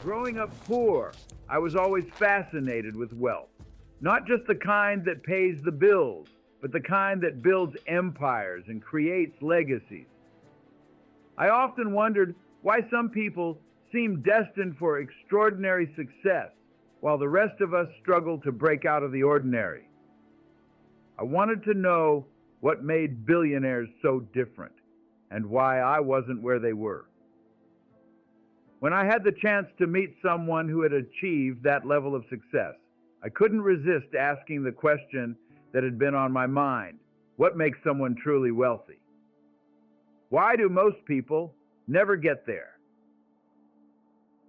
Growing up poor, I was always fascinated with wealth. Not just the kind that pays the bills, but the kind that builds empires and creates legacies. I often wondered why some people seem destined for extraordinary success, while the rest of us struggle to break out of the ordinary. I wanted to know what made billionaires so different, and why I wasn't where they were. When I had the chance to meet someone who had achieved that level of success, I couldn't resist asking the question that had been on my mind: what makes someone truly wealthy? Why do most people never get there?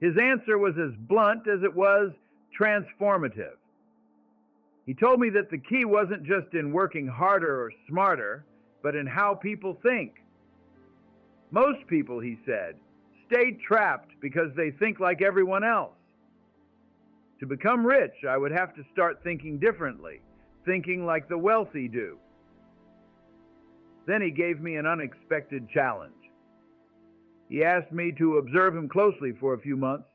His answer was as blunt as it was transformative. He told me that the key wasn't just in working harder or smarter, but in how people think. Most people, he said, stay trapped because they think like everyone else. To become rich, I would have to start thinking differently, thinking like the wealthy do. Then he gave me an unexpected challenge. He asked me to observe him closely for a few months.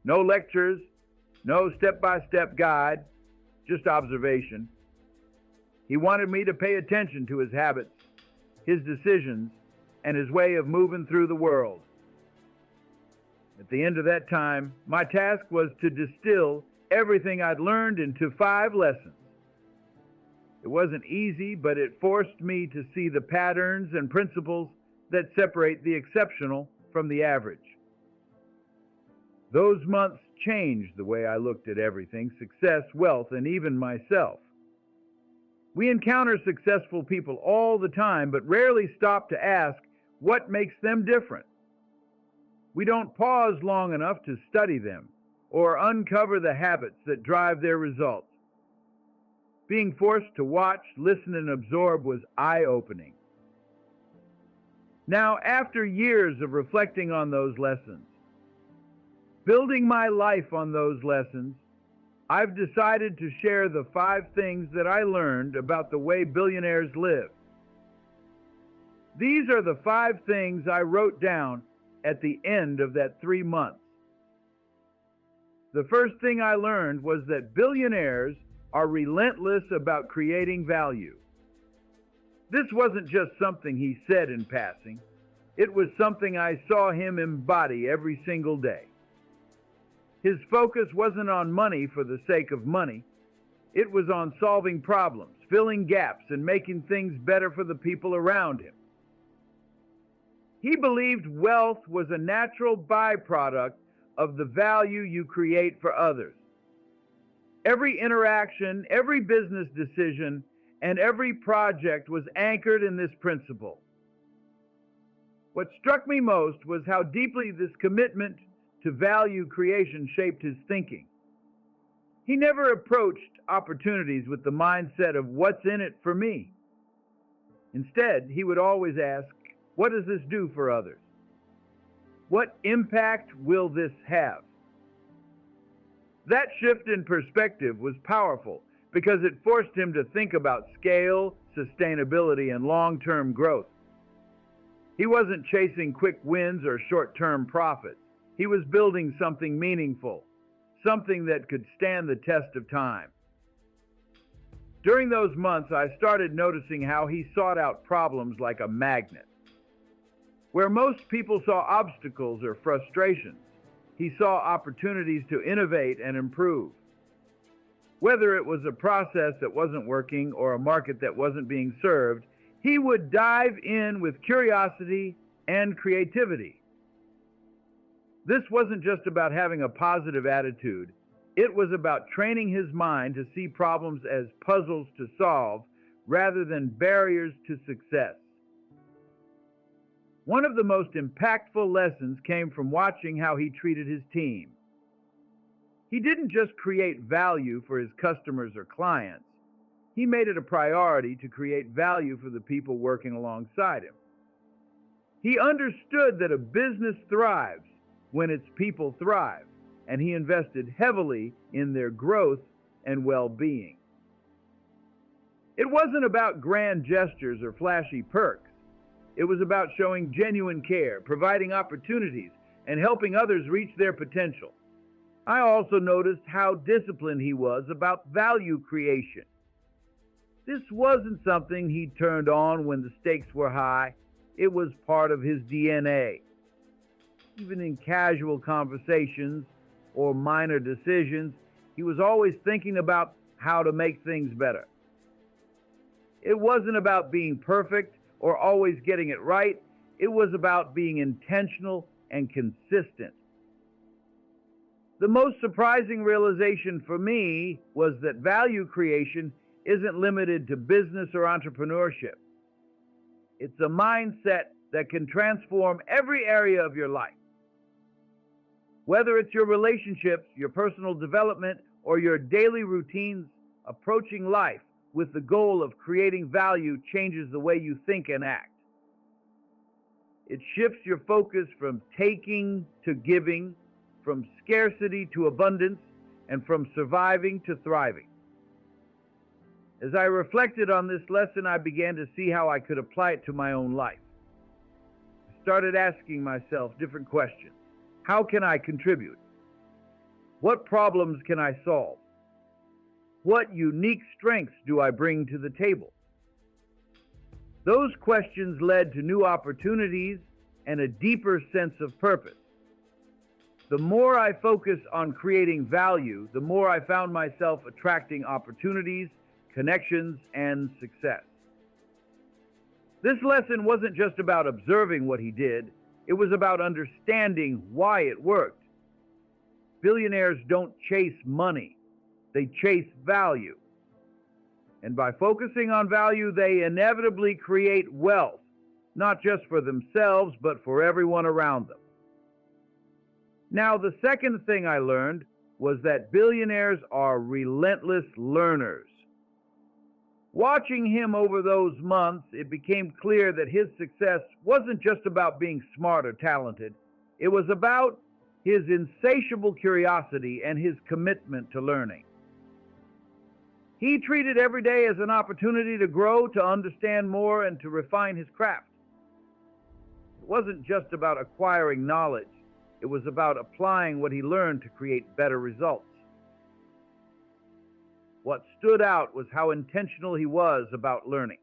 No lectures, no step-by-step guide, just observation. He wanted me to pay attention to his habits, his decisions, and his way of moving through the world. At the end of that time, my task was to distill everything I'd learned into 5 lessons. It wasn't easy, but it forced me to see the patterns and principles that separate the exceptional from the average. Those months changed the way I looked at everything: success, wealth, and even myself. We encounter successful people all the time, but rarely stop to ask what makes them different. We don't pause long enough to study them or uncover the habits that drive their results. Being forced to watch, listen, and absorb was eye-opening. Now, after years of reflecting on those lessons, building my life on those lessons, I've decided to share the 5 things that I learned about the way billionaires live. These are the 5 things I wrote down at the end of that 3 months. The first thing I learned was that billionaires are relentless about creating value. This wasn't just something he said in passing. It was something I saw him embody every single day. His focus wasn't on money for the sake of money. It was on solving problems, filling gaps, and making things better for the people around him. He believed wealth was a natural byproduct of the value you create for others. Every interaction, every business decision, and every project was anchored in this principle. What struck me most was how deeply this commitment to value creation shaped his thinking. He never approached opportunities with the mindset of what's in it for me. Instead, he would always ask, what does this do for others? What impact will this have? That shift in perspective was powerful because it forced him to think about scale, sustainability, and long-term growth. He wasn't chasing quick wins or short-term profits. He was building something meaningful, something that could stand the test of time. During those months, I started noticing how he sought out problems like a magnet. Where most people saw obstacles or frustrations, he saw opportunities to innovate and improve. Whether it was a process that wasn't working or a market that wasn't being served, he would dive in with curiosity and creativity. This wasn't just about having a positive attitude. It was about training his mind to see problems as puzzles to solve rather than barriers to success. One of the most impactful lessons came from watching how he treated his team. He didn't just create value for his customers or clients. He made it a priority to create value for the people working alongside him. He understood that a business thrives when its people thrive, and he invested heavily in their growth and well-being. It wasn't about grand gestures or flashy perks. It was about showing genuine care, providing opportunities, and helping others reach their potential. I also noticed how disciplined he was about value creation. This wasn't something he turned on when the stakes were high. It was part of his DNA. Even in casual conversations or minor decisions, he was always thinking about how to make things better. It wasn't about being perfect or always getting it right. It was about being intentional and consistent. The most surprising realization for me was that value creation isn't limited to business or entrepreneurship. It's a mindset that can transform every area of your life. Whether it's your relationships, your personal development, or your daily routines, approaching life with the goal of creating value changes the way you think and act. It shifts your focus from taking to giving, from scarcity to abundance, and from surviving to thriving. As I reflected on this lesson, I began to see how I could apply it to my own life. I started asking myself different questions. How can I contribute? What problems can I solve? What unique strengths do I bring to the table? Those questions led to new opportunities and a deeper sense of purpose. The more I focused on creating value, the more I found myself attracting opportunities, connections, and success. This lesson wasn't just about observing what he did, it was about understanding why it worked. Billionaires don't chase money, they chase value. And by focusing on value, they inevitably create wealth, not just for themselves, but for everyone around them. Now, the second thing I learned was that billionaires are relentless learners. Watching him over those months, it became clear that his success wasn't just about being smart or talented. It was about his insatiable curiosity and his commitment to learning. He treated every day as an opportunity to grow, to understand more, and to refine his craft. It wasn't just about acquiring knowledge. It was about applying what he learned to create better results. What stood out was how intentional he was about learning.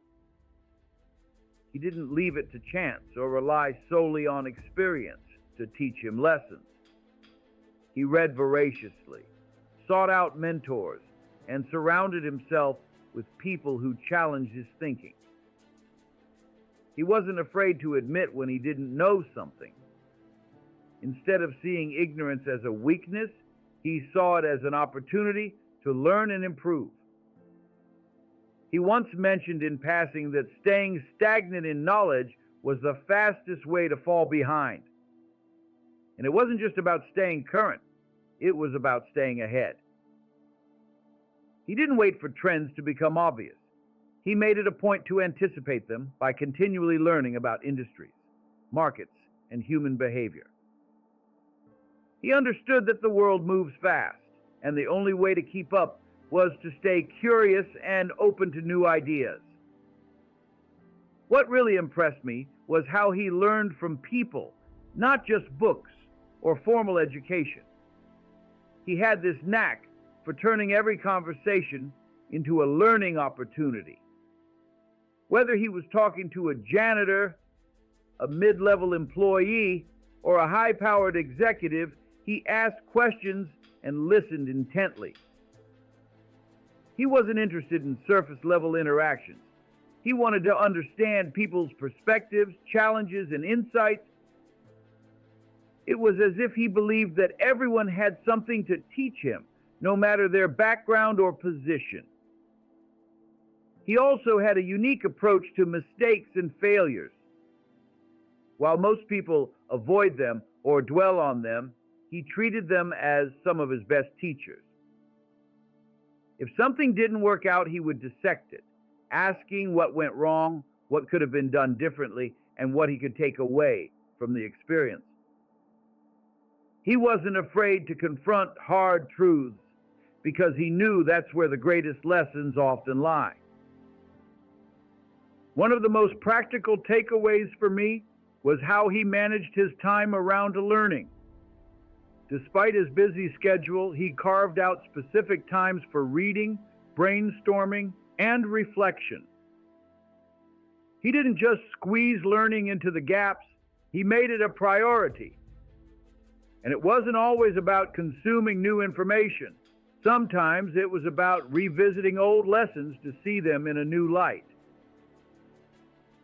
He didn't leave it to chance or rely solely on experience to teach him lessons. He read voraciously, sought out mentors, and surrounded himself with people who challenged his thinking. He wasn't afraid to admit when he didn't know something. Instead of seeing ignorance as a weakness, he saw it as an opportunity to learn and improve. He once mentioned in passing that staying stagnant in knowledge was the fastest way to fall behind. And it wasn't just about staying current, it was about staying ahead. He didn't wait for trends to become obvious. He made it a point to anticipate them by continually learning about industries, markets, and human behavior. He understood that the world moves fast, and the only way to keep up was to stay curious and open to new ideas. What really impressed me was how he learned from people, not just books or formal education. He had this knack for turning every conversation into a learning opportunity. Whether he was talking to a janitor, a mid-level employee, or a high-powered executive, he asked questions and listened intently. He wasn't interested in surface-level interactions. He wanted to understand people's perspectives, challenges, and insights. It was as if he believed that everyone had something to teach him, no matter their background or position. He also had a unique approach to mistakes and failures. While most people avoid them or dwell on them, he treated them as some of his best teachers. If something didn't work out, he would dissect it, asking what went wrong, what could have been done differently, and what he could take away from the experience. He wasn't afraid to confront hard truths because he knew that's where the greatest lessons often lie. One of the most practical takeaways for me was how he managed his time around learning. Despite his busy schedule, he carved out specific times for reading, brainstorming, and reflection. He didn't just squeeze learning into the gaps, he made it a priority. And it wasn't always about consuming new information. Sometimes it was about revisiting old lessons to see them in a new light.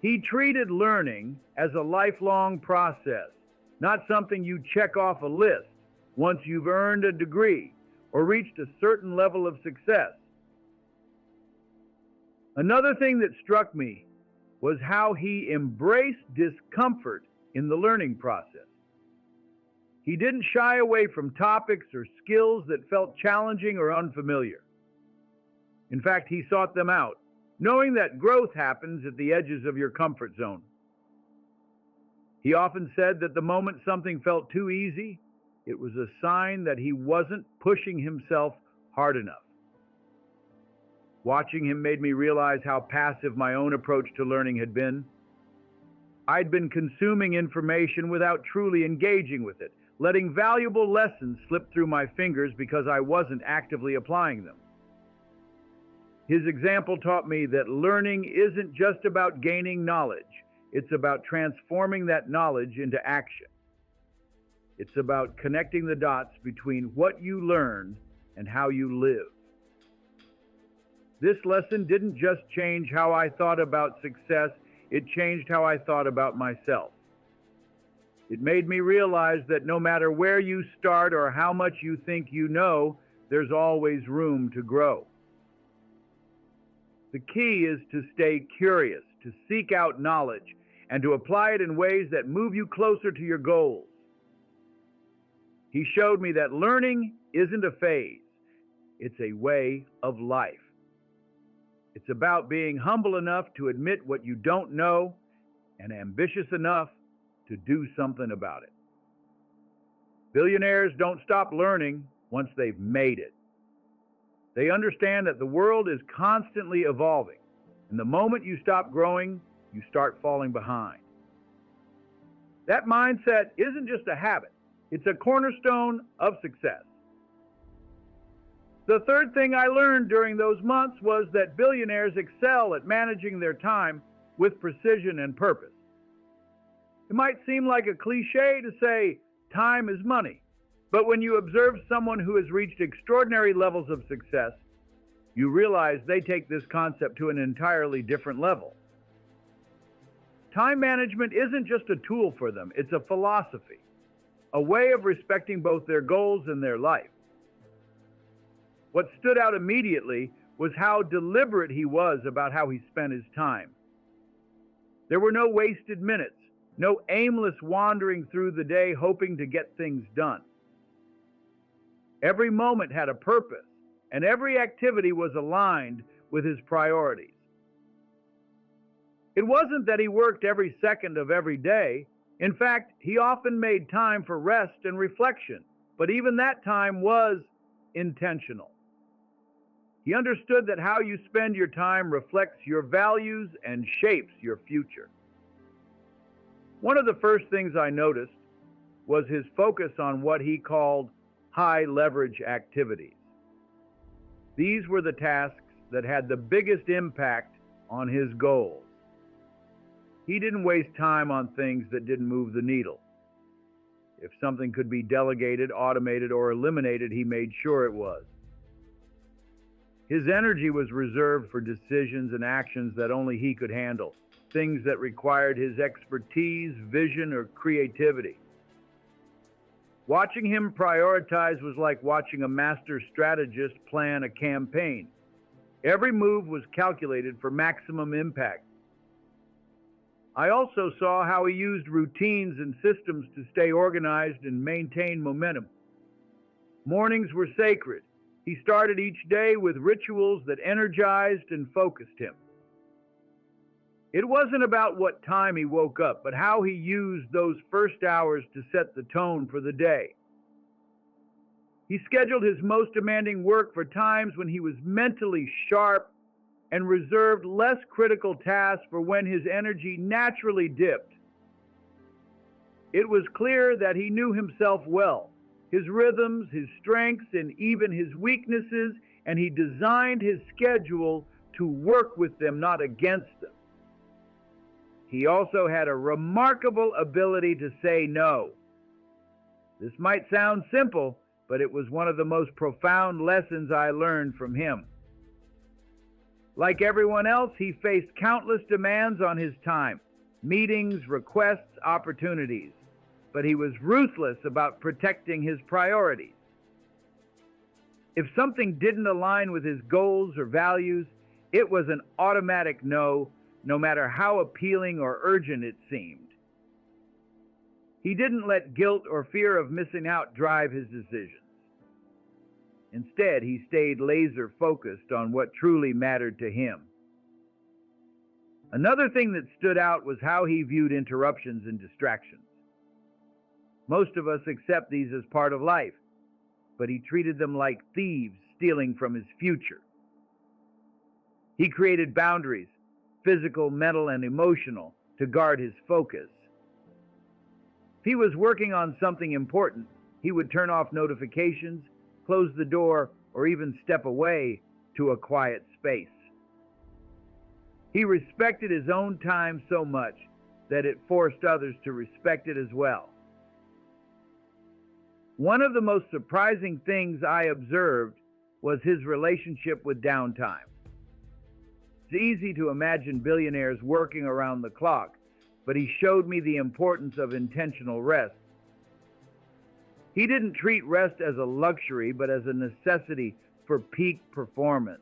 He treated learning as a lifelong process, not something you check off a list once you've earned a degree or reached a certain level of success. Another thing that struck me was how he embraced discomfort in the learning process. He didn't shy away from topics or skills that felt challenging or unfamiliar. In fact, he sought them out, knowing that growth happens at the edges of your comfort zone. He often said that the moment something felt too easy, it was a sign that he wasn't pushing himself hard enough. Watching him made me realize how passive my own approach to learning had been. I'd been consuming information without truly engaging with it, letting valuable lessons slip through my fingers because I wasn't actively applying them. His example taught me that learning isn't just about gaining knowledge, it's about transforming that knowledge into action. It's about connecting the dots between what you learned and how you live. This lesson didn't just change how I thought about success, it changed how I thought about myself. It made me realize that no matter where you start or how much you think you know, there's always room to grow. The key is to stay curious, to seek out knowledge, and to apply it in ways that move you closer to your goals. He showed me that learning isn't a phase, it's a way of life. It's about being humble enough to admit what you don't know and ambitious enough to do something about it. Billionaires don't stop learning once they've made it. They understand that the world is constantly evolving, and the moment you stop growing, you start falling behind. That mindset isn't just a habit, it's a cornerstone of success. The third thing I learned during those months was that billionaires excel at managing their time with precision and purpose. It might seem like a cliche to say time is money, but when you observe someone who has reached extraordinary levels of success, you realize they take this concept to an entirely different level. Time management isn't just a tool for them, it's a philosophy, a way of respecting both their goals and their life. What stood out immediately was how deliberate he was about how he spent his time. There were no wasted minutes, no aimless wandering through the day hoping to get things done. Every moment had a purpose, and every activity was aligned with his priorities. It wasn't that he worked every second of every day. In fact, he often made time for rest and reflection, but even that time was intentional. He understood that how you spend your time reflects your values and shapes your future. One of the first things I noticed was his focus on what he called high leverage activities. These were the tasks that had the biggest impact on his goals. He didn't waste time on things that didn't move the needle. If something could be delegated, automated, or eliminated, he made sure it was. His energy was reserved for decisions and actions that only he could handle, things that required his expertise, vision, or creativity. Watching him prioritize was like watching a master strategist plan a campaign. Every move was calculated for maximum impact. I also saw how he used routines and systems to stay organized and maintain momentum. Mornings were sacred. He started each day with rituals that energized and focused him. It wasn't about what time he woke up, but how he used those first hours to set the tone for the day. He scheduled his most demanding work for times when he was mentally sharp and reserved less critical tasks for when his energy naturally dipped. It was clear that he knew himself well, his rhythms, his strengths, and even his weaknesses, and he designed his schedule to work with them, not against them. He also had a remarkable ability to say no. This might sound simple, but it was one of the most profound lessons I learned from him. Like everyone else, he faced countless demands on his time, meetings, requests, opportunities, but he was ruthless about protecting his priorities. If something didn't align with his goals or values, it was an automatic no, no matter how appealing or urgent it seemed. He didn't let guilt or fear of missing out drive his decisions. Instead, he stayed laser focused on what truly mattered to him. Another thing that stood out was how he viewed interruptions and distractions. Most of us accept these as part of life, but he treated them like thieves stealing from his future. He created boundaries, physical, mental, and emotional, to guard his focus. If he was working on something important, he would turn off notifications, close the door, or even step away to a quiet space. He respected his own time so much that it forced others to respect it as well. One of the most surprising things I observed was his relationship with downtime. It's easy to imagine billionaires working around the clock, but he showed me the importance of intentional rest. He didn't treat rest as a luxury, but as a necessity for peak performance.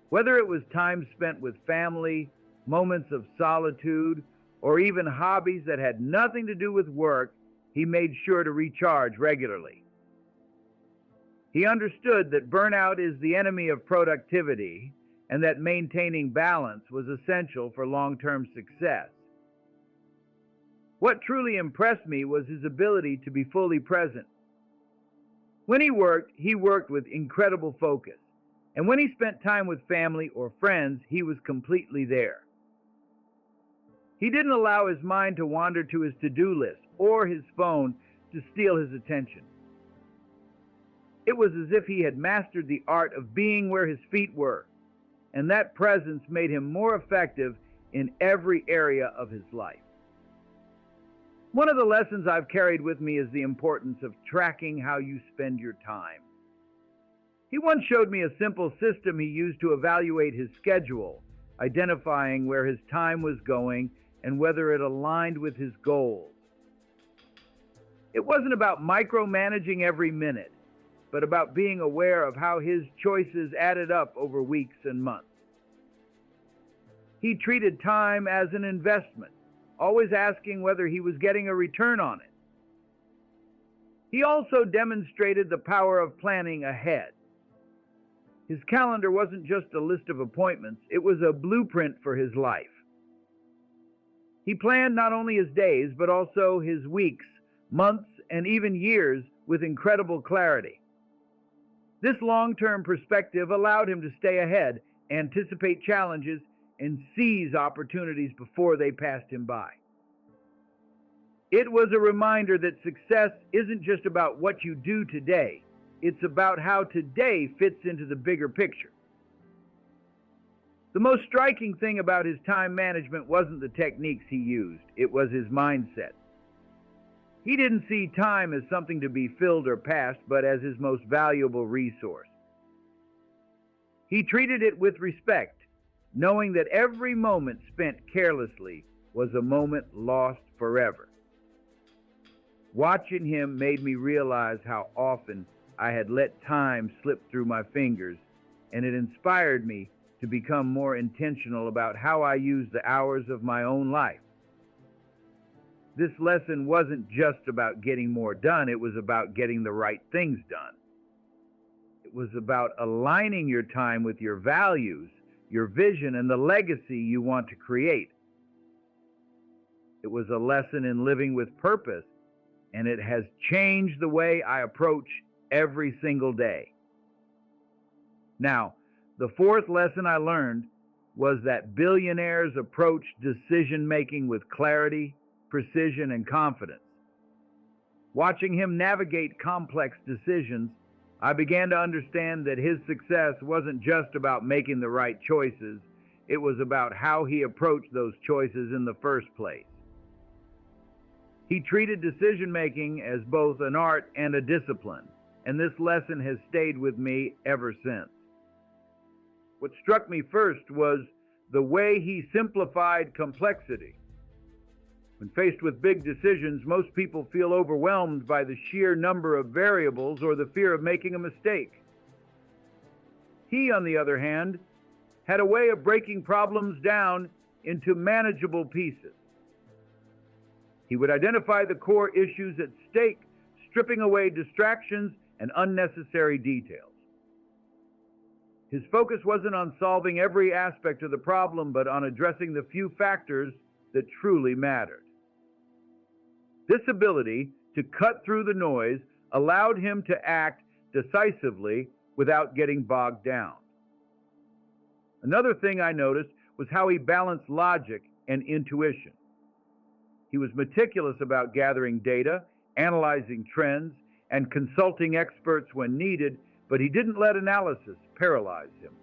Whether it was time spent with family, moments of solitude, or even hobbies that had nothing to do with work, he made sure to recharge regularly. He understood that burnout is the enemy of productivity and that maintaining balance was essential for long-term success. What truly impressed me was his ability to be fully present. When he worked with incredible focus. And when he spent time with family or friends, he was completely there. He didn't allow his mind to wander to his to-do list or his phone to steal his attention. It was as if he had mastered the art of being where his feet were, and that presence made him more effective in every area of his life. One of the lessons I've carried with me is the importance of tracking how you spend your time. He once showed me a simple system he used to evaluate his schedule, identifying where his time was going and whether it aligned with his goals. It wasn't about micromanaging every minute, but about being aware of how his choices added up over weeks and months. He treated time as an investment, always asking whether he was getting a return on it. He also demonstrated the power of planning ahead. His calendar wasn't just a list of appointments, it was a blueprint for his life. He planned not only his days, but also his weeks, months, and even years with incredible clarity. This long-term perspective allowed him to stay ahead, anticipate challenges, and seize opportunities before they passed him by. It was a reminder that success isn't just about what you do today, it's about how today fits into the bigger picture. The most striking thing about his time management wasn't the techniques he used, it was his mindset. He didn't see time as something to be filled or passed, but as his most valuable resource. He treated it with respect, knowing that every moment spent carelessly was a moment lost forever. Watching him made me realize how often I had let time slip through my fingers, and it inspired me to become more intentional about how I use the hours of my own life. This lesson wasn't just about getting more done, it was about getting the right things done. It was about aligning your time with your values, your vision, and the legacy you want to create. It was a lesson in living with purpose, and it has changed the way I approach every single day. Now, the fourth lesson I learned was that billionaires approach decision-making with clarity, precision, and confidence. Watching him navigate complex decisions, I began to understand that his success wasn't just about making the right choices, it was about how he approached those choices in the first place. He treated decision-making as both an art and a discipline, and this lesson has stayed with me ever since. What struck me first was the way he simplified complexity. When faced with big decisions, most people feel overwhelmed by the sheer number of variables or the fear of making a mistake. He, on the other hand, had a way of breaking problems down into manageable pieces. He would identify the core issues at stake, stripping away distractions and unnecessary details. His focus wasn't on solving every aspect of the problem, but on addressing the few factors that truly mattered. This ability to cut through the noise allowed him to act decisively without getting bogged down. Another thing I noticed was how he balanced logic and intuition. He was meticulous about gathering data, analyzing trends, and consulting experts when needed, but he didn't let analysis paralyze him.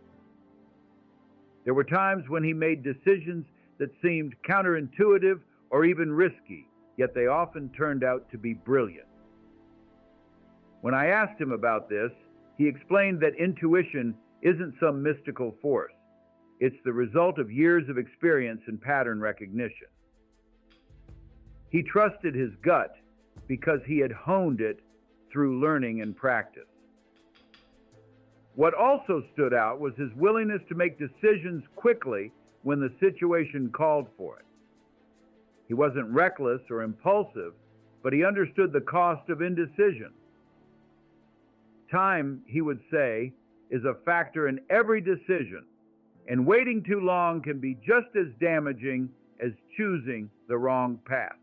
There were times when he made decisions that seemed counterintuitive or even risky, yet they often turned out to be brilliant. When I asked him about this, he explained that intuition isn't some mystical force. It's the result of years of experience and pattern recognition. He trusted his gut because he had honed it through learning and practice. What also stood out was his willingness to make decisions quickly when the situation called for it. He wasn't reckless or impulsive, but he understood the cost of indecision. Time, he would say, is a factor in every decision, and waiting too long can be just as damaging as choosing the wrong path.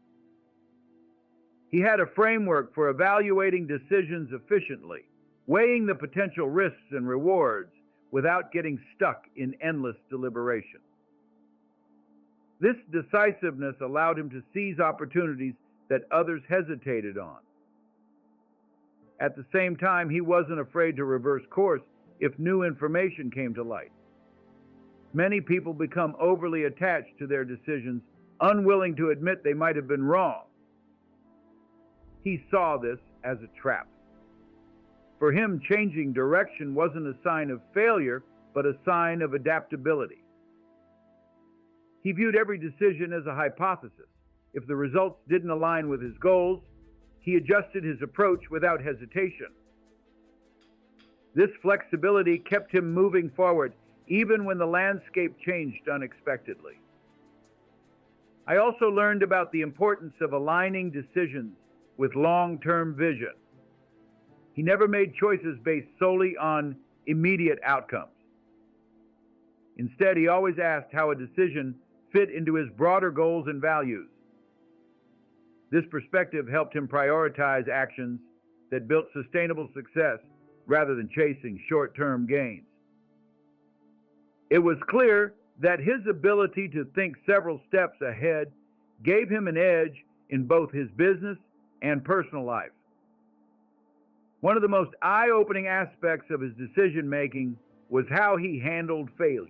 He had a framework for evaluating decisions efficiently, weighing the potential risks and rewards without getting stuck in endless deliberation. This decisiveness allowed him to seize opportunities that others hesitated on. At the same time, he wasn't afraid to reverse course if new information came to light. Many people become overly attached to their decisions, unwilling to admit they might have been wrong. He saw this as a trap. For him, changing direction wasn't a sign of failure, but a sign of adaptability. He viewed every decision as a hypothesis. If the results didn't align with his goals, he adjusted his approach without hesitation. This flexibility kept him moving forward, even when the landscape changed unexpectedly. I also learned about the importance of aligning decisions with long-term vision. He never made choices based solely on immediate outcomes. Instead, he always asked how a decision fit into his broader goals and values. This perspective helped him prioritize actions that built sustainable success rather than chasing short-term gains. It was clear that his ability to think several steps ahead gave him an edge in both his business and personal life. One of the most eye-opening aspects of his decision-making was how he handled failure.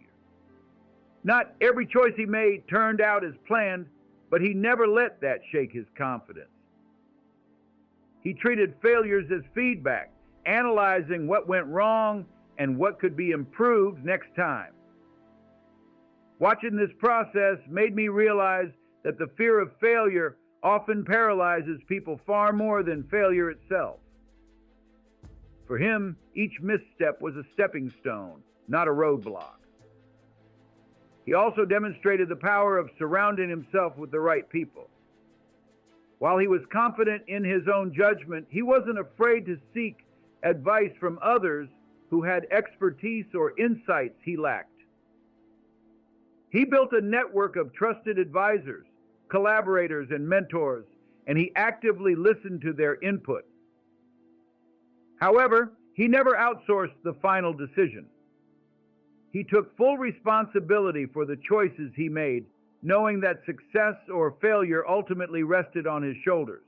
Not every choice he made turned out as planned, but he never let that shake his confidence. He treated failures as feedback, analyzing what went wrong and what could be improved next time. Watching this process made me realize that the fear of failure often paralyzes people far more than failure itself. For him, each misstep was a stepping stone, not a roadblock. He also demonstrated the power of surrounding himself with the right people. While he was confident in his own judgment, he wasn't afraid to seek advice from others who had expertise or insights he lacked. He built a network of trusted advisors, collaborators, and mentors, and he actively listened to their input. However, he never outsourced the final decision. He took full responsibility for the choices he made, knowing that success or failure ultimately rested on his shoulders.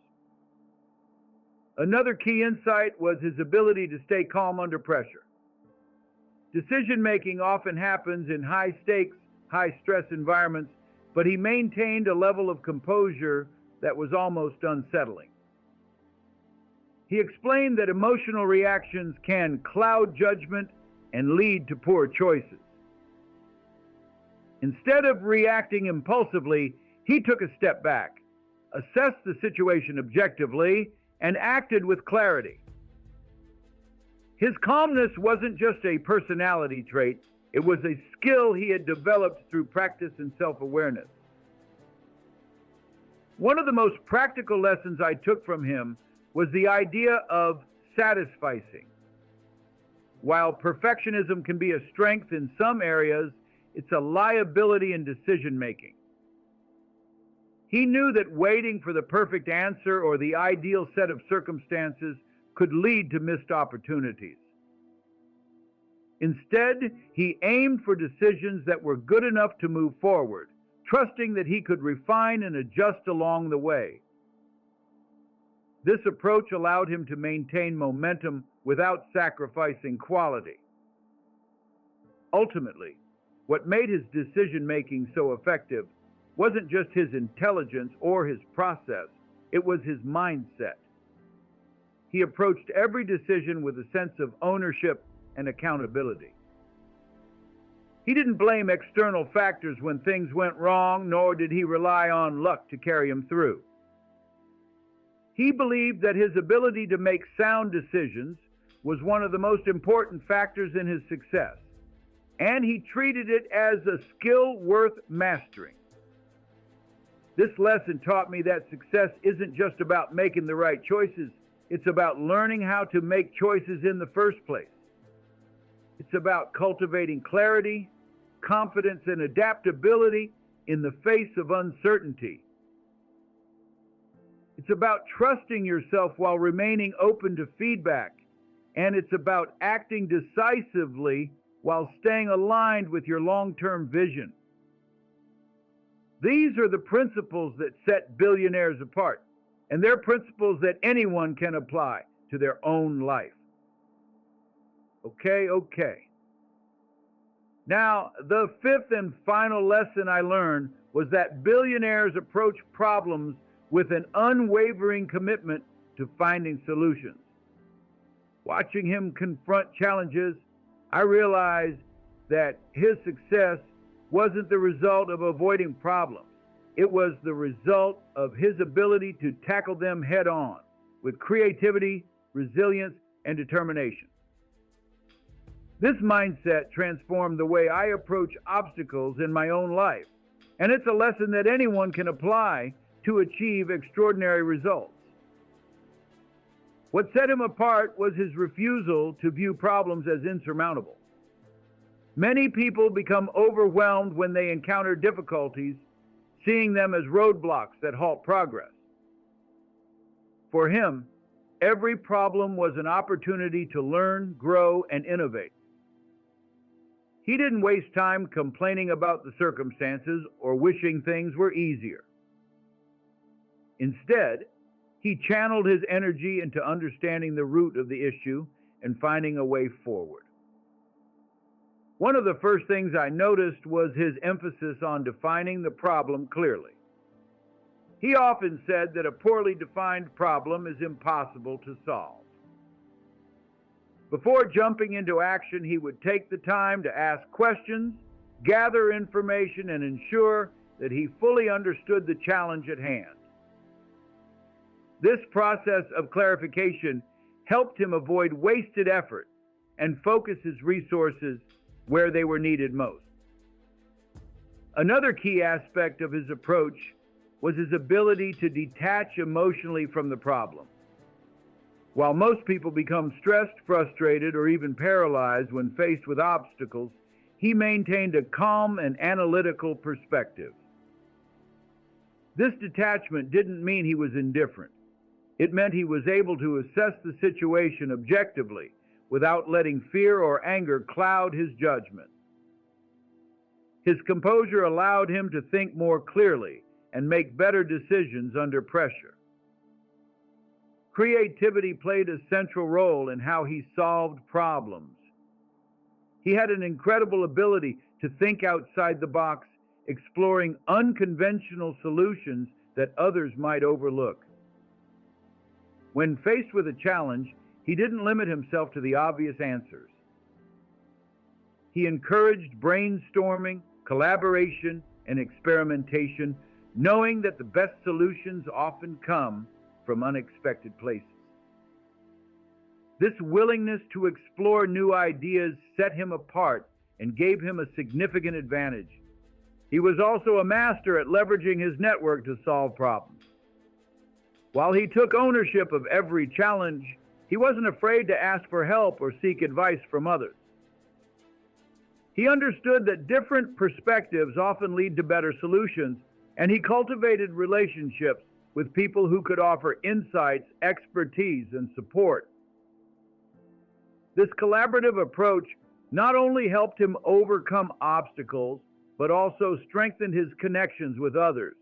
Another key insight was his ability to stay calm under pressure. Decision-making often happens in high-stakes, high-stress environments, but he maintained a level of composure that was almost unsettling. He explained that emotional reactions can cloud judgment and lead to poor choices. Instead of reacting impulsively, he took a step back, assessed the situation objectively, and acted with clarity. His calmness wasn't just a personality trait, it was a skill he had developed through practice and self-awareness. One of the most practical lessons I took from him was the idea of satisficing. While perfectionism can be a strength in some areas, it's a liability in decision-making. He knew that waiting for the perfect answer or the ideal set of circumstances could lead to missed opportunities. Instead, he aimed for decisions that were good enough to move forward, trusting that he could refine and adjust along the way. This approach allowed him to maintain momentum without sacrificing quality. Ultimately, what made his decision-making so effective wasn't just his intelligence or his process, it was his mindset. He approached every decision with a sense of ownership and accountability. He didn't blame external factors when things went wrong, nor did he rely on luck to carry him through. He believed that his ability to make sound decisions was one of the most important factors in his success, and he treated it as a skill worth mastering. This lesson taught me that success isn't just about making the right choices, it's about learning how to make choices in the first place. It's about cultivating clarity, confidence, and adaptability in the face of uncertainty. It's about trusting yourself while remaining open to feedback, and it's about acting decisively while staying aligned with your long-term vision. These are the principles that set billionaires apart, and they're principles that anyone can apply to their own life. Okay. Now, the fifth and final lesson I learned was that billionaires approach problems with an unwavering commitment to finding solutions. Watching him confront challenges, I realized that his success wasn't the result of avoiding problems. It was the result of his ability to tackle them head on with creativity, resilience, and determination. This mindset transformed the way I approach obstacles in my own life, and it's a lesson that anyone can apply to achieve extraordinary results. What set him apart was his refusal to view problems as insurmountable. Many people become overwhelmed when they encounter difficulties, seeing them as roadblocks that halt progress. For him, every problem was an opportunity to learn, grow, and innovate. He didn't waste time complaining about the circumstances or wishing things were easier. Instead, he channeled his energy into understanding the root of the issue and finding a way forward. One of the first things I noticed was his emphasis on defining the problem clearly. He often said that a poorly defined problem is impossible to solve. Before jumping into action, he would take the time to ask questions, gather information, and ensure that he fully understood the challenge at hand. This process of clarification helped him avoid wasted effort and focus his resources where they were needed most. Another key aspect of his approach was his ability to detach emotionally from the problem. While most people become stressed, frustrated, or even paralyzed when faced with obstacles, he maintained a calm and analytical perspective. This detachment didn't mean he was indifferent. It meant he was able to assess the situation objectively without letting fear or anger cloud his judgment. His composure allowed him to think more clearly and make better decisions under pressure. Creativity played a central role in how he solved problems. He had an incredible ability to think outside the box, exploring unconventional solutions that others might overlook. When faced with a challenge, he didn't limit himself to the obvious answers. He encouraged brainstorming, collaboration, and experimentation, knowing that the best solutions often come from unexpected places. This willingness to explore new ideas set him apart and gave him a significant advantage. He was also a master at leveraging his network to solve problems. While he took ownership of every challenge, he wasn't afraid to ask for help or seek advice from others. He understood that different perspectives often lead to better solutions, and he cultivated relationships with people who could offer insights, expertise, and support. This collaborative approach not only helped him overcome obstacles, but also strengthened his connections with others.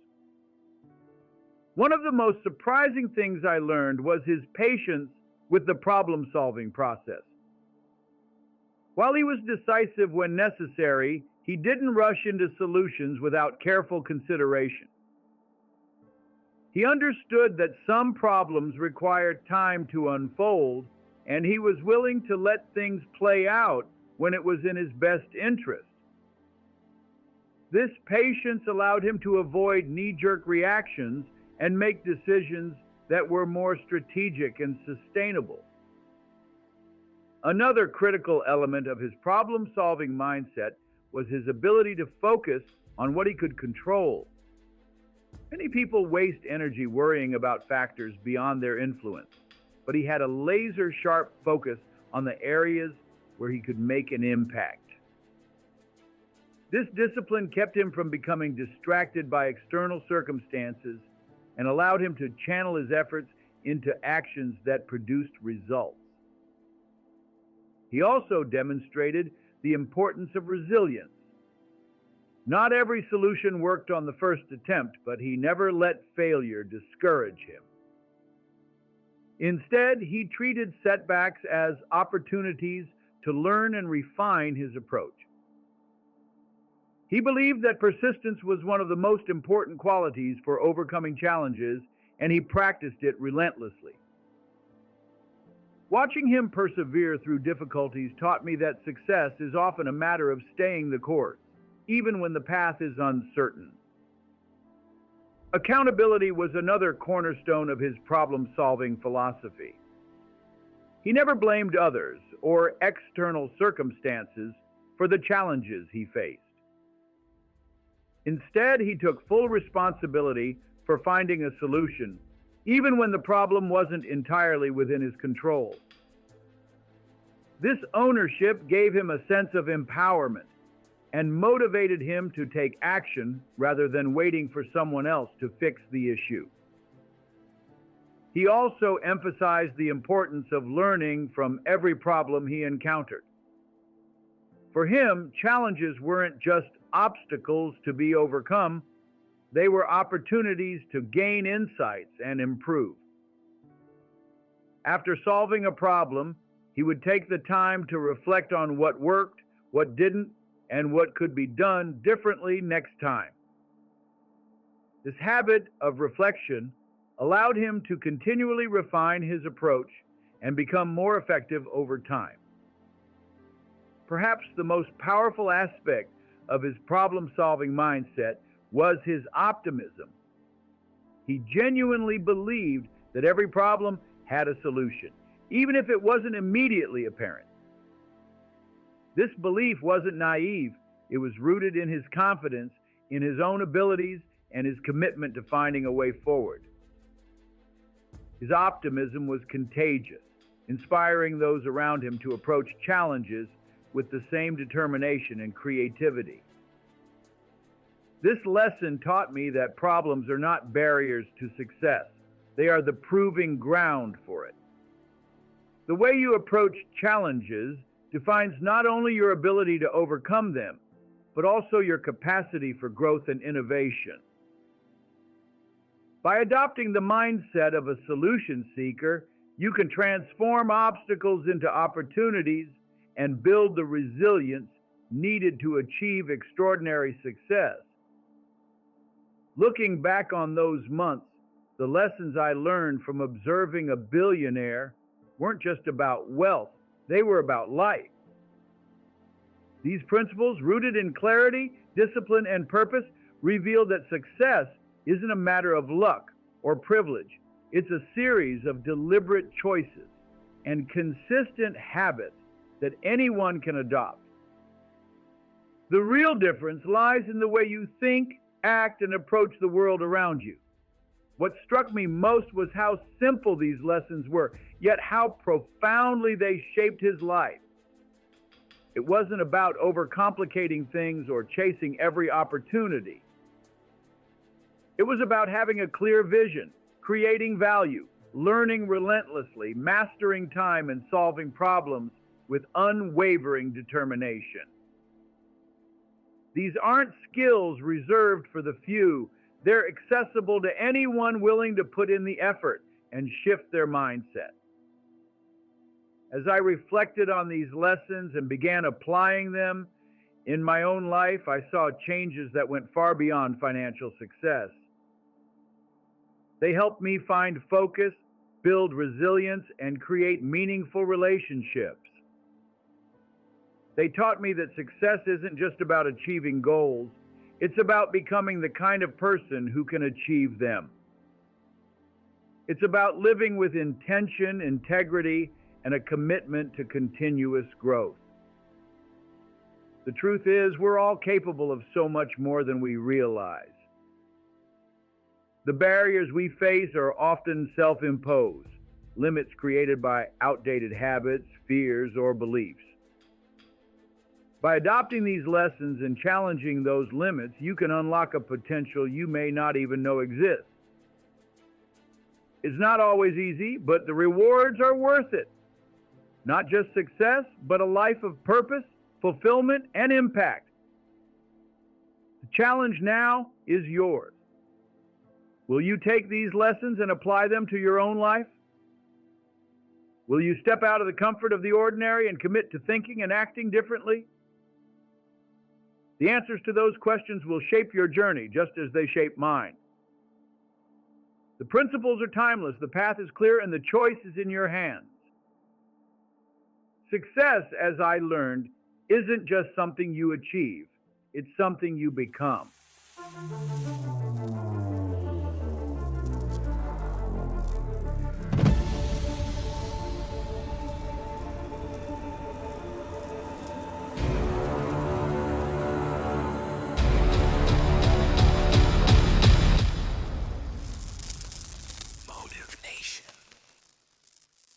One of the most surprising things I learned was his patience with the problem-solving process. While he was decisive when necessary, he didn't rush into solutions without careful consideration. He understood that some problems required time to unfold, and he was willing to let things play out when it was in his best interest. This patience allowed him to avoid knee-jerk reactions and make decisions that were more strategic and sustainable. Another critical element of his problem-solving mindset was his ability to focus on what he could control. Many people waste energy worrying about factors beyond their influence, but he had a laser-sharp focus on the areas where he could make an impact. This discipline kept him from becoming distracted by external circumstances and allowed him to channel his efforts into actions that produced results. He also demonstrated the importance of resilience. Not every solution worked on the first attempt, but he never let failure discourage him. Instead, he treated setbacks as opportunities to learn and refine his approach. He believed that persistence was one of the most important qualities for overcoming challenges, and he practiced it relentlessly. Watching him persevere through difficulties taught me that success is often a matter of staying the course, even when the path is uncertain. Accountability was another cornerstone of his problem-solving philosophy. He never blamed others or external circumstances for the challenges he faced. Instead, he took full responsibility for finding a solution, even when the problem wasn't entirely within his control. This ownership gave him a sense of empowerment and motivated him to take action rather than waiting for someone else to fix the issue. He also emphasized the importance of learning from every problem he encountered. For him, challenges weren't just obstacles to be overcome, they were opportunities to gain insights and improve. After solving a problem, he would take the time to reflect on what worked, what didn't, and what could be done differently next time. This habit of reflection allowed him to continually refine his approach and become more effective over time. Perhaps the most powerful aspect of his problem-solving mindset was his optimism. He genuinely believed that every problem had a solution, even if it wasn't immediately apparent. This belief wasn't naive. It was rooted in his confidence in his own abilities and his commitment to finding a way forward. His optimism was contagious, inspiring those around him to approach challenges with the same determination and creativity. This lesson taught me that problems are not barriers to success. They are the proving ground for it. The way you approach challenges defines not only your ability to overcome them, but also your capacity for growth and innovation. By adopting the mindset of a solution seeker, you can transform obstacles into opportunities and build the resilience needed to achieve extraordinary success. Looking back on those months, the lessons I learned from observing a billionaire weren't just about wealth, they were about life. These principles, rooted in clarity, discipline, and purpose, reveal that success isn't a matter of luck or privilege. It's a series of deliberate choices and consistent habits that anyone can adopt. The real difference lies in the way you think, act, and approach the world around you. What struck me most was how simple these lessons were, yet how profoundly they shaped his life. It wasn't about overcomplicating things or chasing every opportunity. It was about having a clear vision, creating value, learning relentlessly, mastering time, and solving problems with unwavering determination. These aren't skills reserved for the few. They're accessible to anyone willing to put in the effort and shift their mindset. As I reflected on these lessons and began applying them in my own life, I saw changes that went far beyond financial success. They helped me find focus, build resilience, and create meaningful relationships. They taught me that success isn't just about achieving goals, it's about becoming the kind of person who can achieve them. It's about living with intention, integrity, and a commitment to continuous growth. The truth is, we're all capable of so much more than we realize. The barriers we face are often self-imposed, limits created by outdated habits, fears, or beliefs. By adopting these lessons and challenging those limits, you can unlock a potential you may not even know exists. It's not always easy, but the rewards are worth it. Not just success, but a life of purpose, fulfillment, and impact. The challenge now is yours. Will you take these lessons and apply them to your own life? Will you step out of the comfort of the ordinary and commit to thinking and acting differently? The answers to those questions will shape your journey just as they shape mine. The principles are timeless, the path is clear, and the choice is in your hands. Success, as I learned, isn't just something you achieve, it's something you become.